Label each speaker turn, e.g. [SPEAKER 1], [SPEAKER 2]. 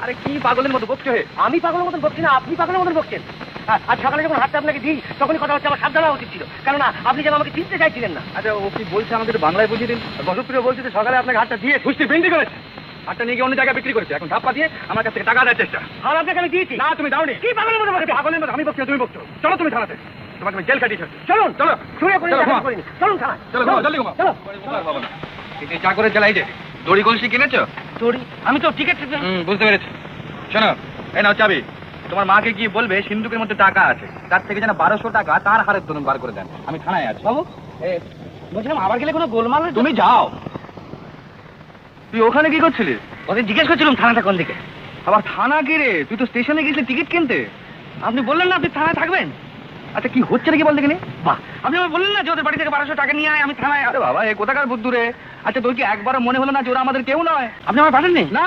[SPEAKER 1] আরে কি পাগলের মতো বকছো হে?
[SPEAKER 2] আমি পাগলের মতন বকছি না, আপনি পাগলের মতন বকছেন। আজ সকালে যখন হাতটা আপনাকে দিই তখনই কথা হচ্ছে আমার সাবধান হওয়া উচিত ছিল, কেননা আপনি যেন আমাকে চিনতে চাইছিলেন না।
[SPEAKER 1] আচ্ছা ও কি বলছে আমাদের বাংলায় বুঝিয়ে দিন। বসতপ্রিয় বলছে যে সকালে আপনাকে হাতটা দিয়ে সুস্থি বিক্রি করেছে, হাতটা নিয়ে গিয়ে অন্য জায়গায় বিক্রি করেছে, এখন ধাপ্পা দিয়ে আমার কাছ থেকে টাকা দেওয়ার চেষ্টা।
[SPEAKER 2] আর আপনাকে আমি দিয়েছি।
[SPEAKER 1] না তুমি দাওনি।
[SPEAKER 2] কি পাগলের মতো বকছেন?
[SPEAKER 1] পাগলের মতো আমি বকছি না, তুমি বকছো। চলো তুমি থানাতে, তোমাকে আমি জেল কাটিয়ে ছাড়ছি।
[SPEAKER 2] চলুন
[SPEAKER 1] চলো
[SPEAKER 2] শুয়ে পড়ে
[SPEAKER 1] চলো,
[SPEAKER 2] দেখা
[SPEAKER 1] ঘুমাও।
[SPEAKER 2] করিনি। চলুন থানায়।
[SPEAKER 1] চলো ঘুমাও, জলদি ঘুমাও।
[SPEAKER 2] চলো।
[SPEAKER 1] এই চা করে চালাই যে দড়ি কলসি কিনেছো?
[SPEAKER 2] চড়ি আমি তো টিকিট
[SPEAKER 1] বুঝতে পেরেছি। শোনো, এই নাও চাবি। তোমার মাকে গিয়ে বলবে সিন্ধুকের মধ্যে টাকা আছে, তার থেকে যেন 1200 টাকা তার হারের দরুন বার করে দেন। আমি থানায় আছি।
[SPEAKER 2] বাবু বলছিলাম আবার গেলে কোনো গোলমাল।
[SPEAKER 1] তুমি যাও। তুই ওখানে কি করছিলি?
[SPEAKER 2] ওদের জিজ্ঞেস করছিলাম থানাটা কোন দিকে।
[SPEAKER 1] আবার থানা কি রে? তুই তো স্টেশনে গেছিলি টিকিট কিনতে।
[SPEAKER 2] আপনি বললেন না আপনি থানায় থাকবেন।
[SPEAKER 1] আচ্ছা কি হচ্ছে নাকি বল দেখিনি।
[SPEAKER 2] বাহ, আপনি আমায় বললেন না যে ওদের বাড়ি থেকে 1200 টাকা নিয়ে আয়, আমি থানায়।
[SPEAKER 1] আরে বাবা এ কোথাকার বুদ্ধু রে? আচ্ছা তোর কি একবারও মনে হলো না যে ওরা আমাদের কেউ নয়?
[SPEAKER 2] আপনি আমার পাঠাননি?
[SPEAKER 1] না